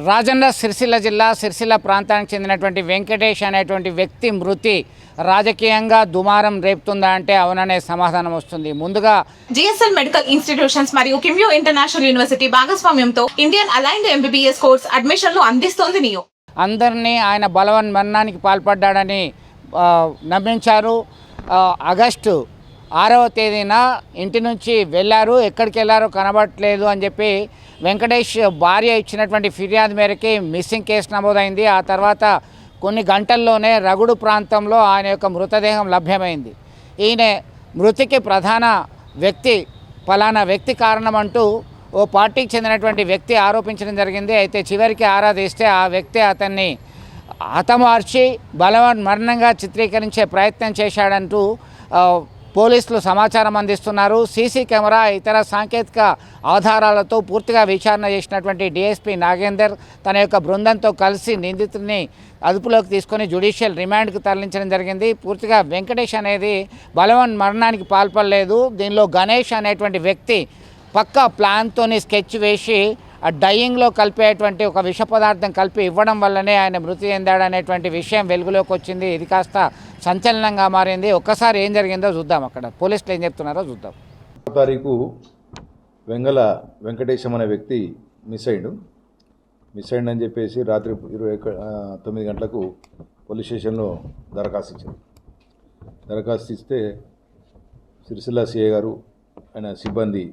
రాజన్న సిరిసిల్ల జిల్లా సిరిసిల్ల ప్రాంతానికి చెందినటువంటి వెంకటేష్ అనేటువంటి వ్యక్తి మృతి రాజకీయంగా దుమారం రేపుతుందా అంటే అవుననే సమాధానం వస్తుంది. ముందుగా జిఎస్ఎల్ మెడికల్ ఇన్స్టిట్యూషన్స్ మరియు కిమ్యూ ఇంటర్నేషనల్ యూనివర్సిటీ భాగస్వామ్యంతో ఇండియన్ అలైన్డ్ ఎంబీబీఎస్ కోర్స్ అడ్మిషన్లు అందిస్తోంది నియో. అందరినీ ఆయన బలవన్మరణానికి పాల్పడ్డాడని నమ్మించారు. ఆగస్టు 6వ తేదీన ఇంటి నుంచి వెళ్ళారు, ఎక్కడికి వెళ్ళారో కనబడట్లేదు అని చెప్పి వెంకటేష్ భార్య ఇచ్చినటువంటి ఫిర్యాదు మేరకి మిస్సింగ్ కేసు నమోదైంది. ఆ తర్వాత కొన్ని గంటల్లోనే రగుడు ప్రాంతంలో ఆయన యొక్క మృతదేహం లభ్యమైంది. ఈయన మృతికి ప్రధాన వ్యక్తి ఫలానా వ్యక్తి కారణమంటూ ఓ పార్టీకి చెందినటువంటి వ్యక్తి ఆరోపించడం జరిగింది. అయితే చివరికి ఆరా తీస్తే ఆ వ్యక్తి అతన్ని హతమార్చి బలవన్మరణంగా చిత్రీకరించే ప్రయత్నం చేశాడంటూ పోలీసులు సమాచారం అందిస్తున్నారు. సీసీ కెమెరా ఇతర సాంకేతిక ఆధారాలతో పూర్తిగా విచారణ చేసినటువంటి డీఎస్పీ నాగేందర్ తన యొక్క బృందంతో కలిసి నిందితుడిని అదుపులోకి తీసుకొని జ్యుడిషియల్ రిమాండ్కి తరలించడం జరిగింది. పూర్తిగా వెంకటేష్ అనేది బలవన్మరణానికి పాల్పడలేదు. దీనిలో గణేష్ అనేటువంటి వ్యక్తి పక్కా ప్లాన్తోని స్కెచ్ వేసి ఆ డయింగ్లో కలిపేటువంటి ఒక విష పదార్థం కలిపి ఇవ్వడం వల్లనే ఆయన మృతి చెందాడనేటువంటి విషయం వెలుగులోకి వచ్చింది. ఇది కాస్త సంచలనంగా మారింది. ఒక్కసారి ఏం జరిగిందో చూద్దాం, అక్కడ పోలీసులు ఏం చెప్తున్నారో చూద్దాం. తారీఖు వెంకటేశం అనే వ్యక్తి మిస్ అయిందని చెప్పేసి రాత్రి 29 గంటలకు పోలీస్ స్టేషన్లో దరఖాస్తు ఇస్తే సిరిసిల్ల సిఐ గారు ఆయన సిబ్బంది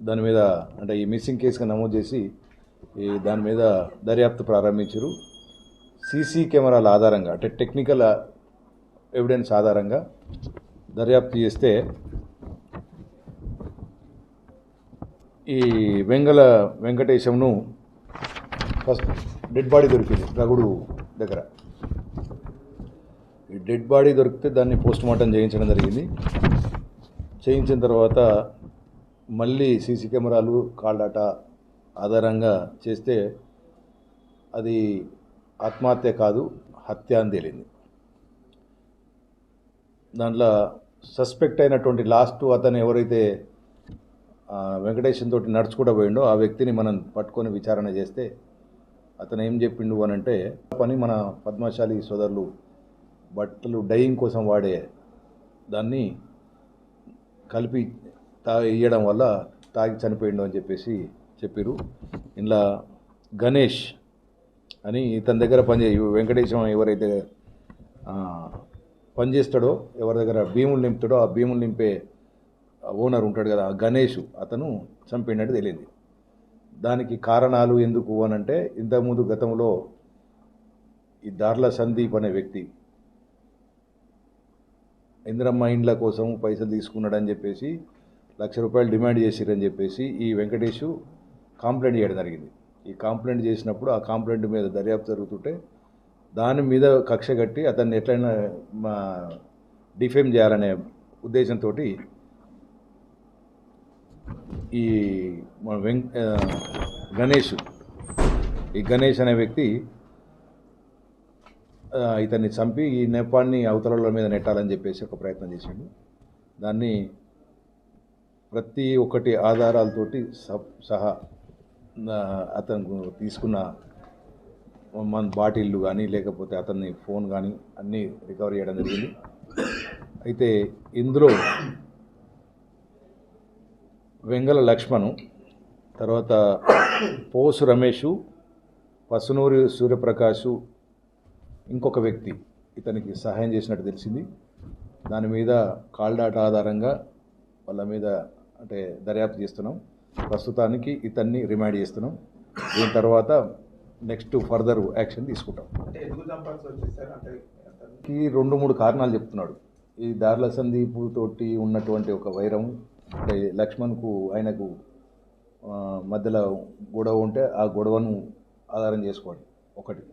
దాని మీద అంటే ఈ మిస్సింగ్ కేసుగా నమోదు చేసి దాని మీద దర్యాప్తు ప్రారంభించారు. సీసీ కెమెరాల ఆధారంగా అంటే టెక్నికల్ ఎవిడెన్స్ ఆధారంగా దర్యాప్తు చేస్తే ఈ వెంకటేశంను ఫస్ట్ డెడ్ బాడీ దొరికింది రగుడు దగ్గర. ఈ డెడ్ బాడీ దొరికితే దాన్ని పోస్ట్ మార్టం చేయించడం జరిగింది. చేయించిన తర్వాత మళ్ళీ సీసీ కెమెరాలు కాల్ డేటా ఆధారంగా చేస్తే అది ఆత్మహత్య కాదు, హత్య అని తేలింది. దాంట్లో సస్పెక్ట్ అయినటువంటి లాస్ట్ అతను ఎవరైతే వెంకటేశం తోటి నడుచుకుంటూ పోయిండో ఆ వ్యక్తిని మనం పట్టుకొని విచారణ చేస్తే అతను ఏం చెప్పిండు అని అంటే పని మన పద్మశాలి సోదరులు బట్టలు డైయింగ్ కోసం వాడే దాన్ని కలిపి ఇవ్వడం వల్ల తాగి చనిపోయిండు అని చెప్పేసి చెప్పారు. ఇలా గణేష్ అని ఇతని దగ్గర వెంకటేశం ఎవరైతే పనిచేస్తాడో ఎవరి దగ్గర భీములు నింపుతాడో ఆ భీములు నింపే ఓనర్ ఉంటాడు కదా, గణేష్ అతను చంపినట్టు తెలియంది. దానికి కారణాలు ఎందుకు అని అంటే ఇంతకుముందు గతంలో ఈ దార్ల సందీప్ అనే వ్యక్తి ఇందిరమ్మ ఇండ్ల కోసం పైసలు తీసుకున్నాడని చెప్పేసి ₹1,00,000 డిమాండ్ చేసిరని చెప్పేసి ఈ వెంకటేష్ కంప్లైంట్ చేయడం జరిగింది. ఈ కంప్లైంట్ చేసినప్పుడు ఆ కంప్లైంట్ మీద దర్యాప్తు జరుగుతుంటే దాని మీద కక్ష కట్టి అతన్ని ఎట్లయినా డిఫేమ్ చేయాలనే ఉద్దేశంతో ఈ గణేష్ అనే వ్యక్తి ఇతన్ని చంపి ఈ నెపాన్ని అవతల మీద నెట్టాలని చెప్పేసి ఒక ప్రయత్నం చేశాడు. దాన్ని ప్రతి ఒక్కటి ఆధారాలతోటి సహా అతను తీసుకున్న మన బాటిళ్ళు కానీ లేకపోతే అతన్ని ఫోన్ కానీ అన్నీ రికవరీ చేయడం జరిగింది. అయితే ఇందులో వెంగళ లక్ష్మణు, తర్వాత పోసు రమేషు, పసునూరి సూర్యప్రకాషు, ఇంకొక వ్యక్తి ఇతనికి సహాయం చేసినట్టు తెలిసింది. దాని మీద కాల్ డాటా ఆధారంగా వాళ్ళ మీద అంటే దర్యాప్తు చేస్తున్నాం. ప్రస్తుతానికి ఇతన్ని రిమాండ్ చేస్తున్నాం. దీని తర్వాత నెక్స్ట్ ఫర్దర్ యాక్షన్ తీసుకుంటాం. ఈ 2-3 కారణాలు చెప్తున్నాడు. ఈ దార్ల సందీపు తోటి ఉన్నటువంటి ఒక వైరం అంటే లక్ష్మణ్కు ఆయనకు మధ్యలో గొడవ ఉంటే ఆ గొడవను ఆధారం చేసుకోండి ఒకటి.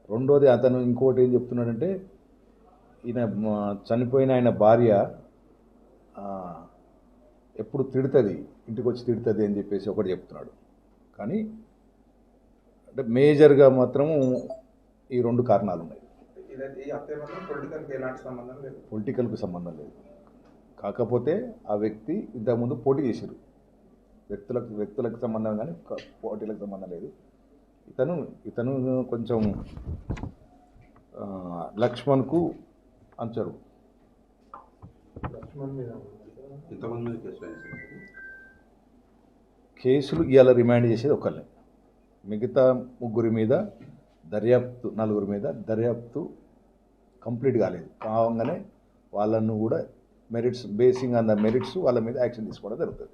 రెండోది అతను ఇంకోటి ఏం చెప్తున్నాడంటే ఈయన చనిపోయిన ఆయన భార్య ఎప్పుడు తిడుతుంది, ఇంటికి వచ్చి తిడుతుంది అని చెప్పేసి ఒకటి చెప్తున్నాడు. కానీ అంటే మేజర్గా మాత్రము ఈ 2 కారణాలు ఉన్నాయి. పొలిటికల్కు సంబంధం లేదు. కాకపోతే ఆ వ్యక్తి ఇంతకుముందు పోటీ చేశారు. వ్యక్తులకు సంబంధం కానీ పోటీలకు సంబంధం లేదు. ఇతను కొంచెం లక్ష్మణ్కు అంచరు. కేసులు ఇవాళ రిమాండ్ చేసేది ఒకళ్ళే, మిగతా ముగ్గురి మీద నలుగురి మీద దర్యాప్తు కంప్లీట్ కాగానే వాళ్ళను కూడా బేసింగ్ ఆన్ ద మెరిట్స్ వాళ్ళ మీద యాక్షన్ తీసుకోవడం జరుగుతుంది.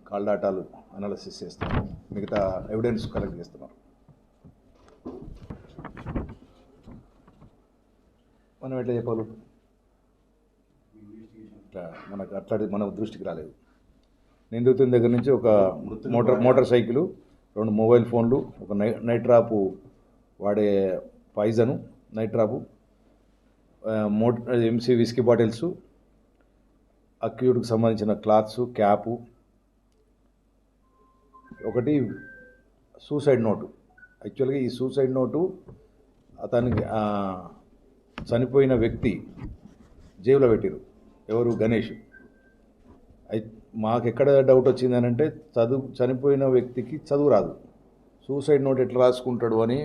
కాల్ డాటాలు అనాలిసిస్ చేస్తున్నారు, మిగతా ఎవిడెన్స్ కలెక్ట్ చేస్తున్నారు. మనం ఎట్లా చెప్పాలి, ఇట్లా మనకు అట్లాంటి మన దృష్టికి రాలేదు. నిందితుని దగ్గర నుంచి ఒక మోటార్ సైకిలు, 2 మొబైల్ ఫోన్లు, ఒక నైట్ డ్రాపు వాడే poison, night drop, MC whisky bottles, అక్యూడ్కి సంబంధించిన క్లాత్స్, క్యాపు, ఒకటి సూసైడ్ నోటు. యాక్చువల్గా ఈ సూసైడ్ నోటు అతనికి చనిపోయిన వ్యక్తి జేబులో పెట్టారు. ఎవరు? గణేష్. మాకు ఎక్కడ డౌట్ వచ్చిందనంటే చనిపోయిన వ్యక్తికి చదువు రాదు, సూసైడ్ నోట్ ఎట్లా రాసుకుంటాడు అని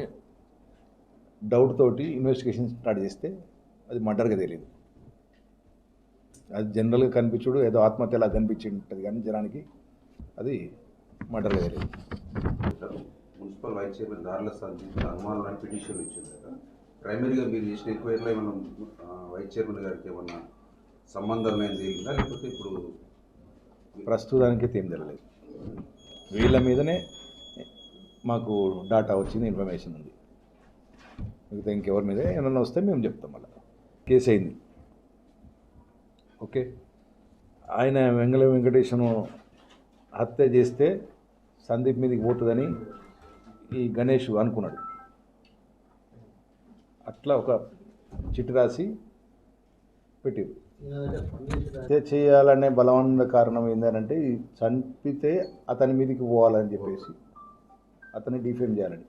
డౌట్ తోటి ఇన్వెస్టిగేషన్ స్టార్ట్ చేస్తే అది మర్డర్గా తెలియదు. అది జనరల్గా కనిపించుడు ఏదో ఆత్మహత్యలా కనిపించి ఉంటుంది, కానీ జనానికి అది మర్డర్గా తెలియదు. మున్సిపల్ వైస్ చైర్మన్ దారుల సంబంధించిన అనుమానాలను పిటిషన్ ఇచ్చింది కదా, ప్రైమరీగా మీరు చేసిన ఎంక్వైరీలో ఏమన్నా వైస్ చైర్మన్ గారికి ఏమన్నా సంబంధం ఏం తెలియదా, లేకపోతే ఇప్పుడు ప్రస్తుతానికి ఏం తెలియలేదు. వీళ్ళ మీదనే మాకు డాటా వచ్చింది, ఇన్ఫర్మేషన్ ఉంది. మిగతా ఇంకెవరి మీద ఏమన్నా వస్తే మేము చెప్తాం. మళ్ళీ కేసు అయింది. ఓకే, ఆయన వెంకటేశ్వను హత్య చేస్తే సందీప్ మీదకి పోతుందని ఈ గణేష్ అనుకున్నాడు. అట్లా ఒక చిట్టి రాసి పెట్టిరు. హత్య చేయాలనే బలవంత కారణం ఏంటంటే చంపితే అతని మీదకి పోవాలని చెప్పేసి అతన్ని డిఫేమ్ చేయాలని.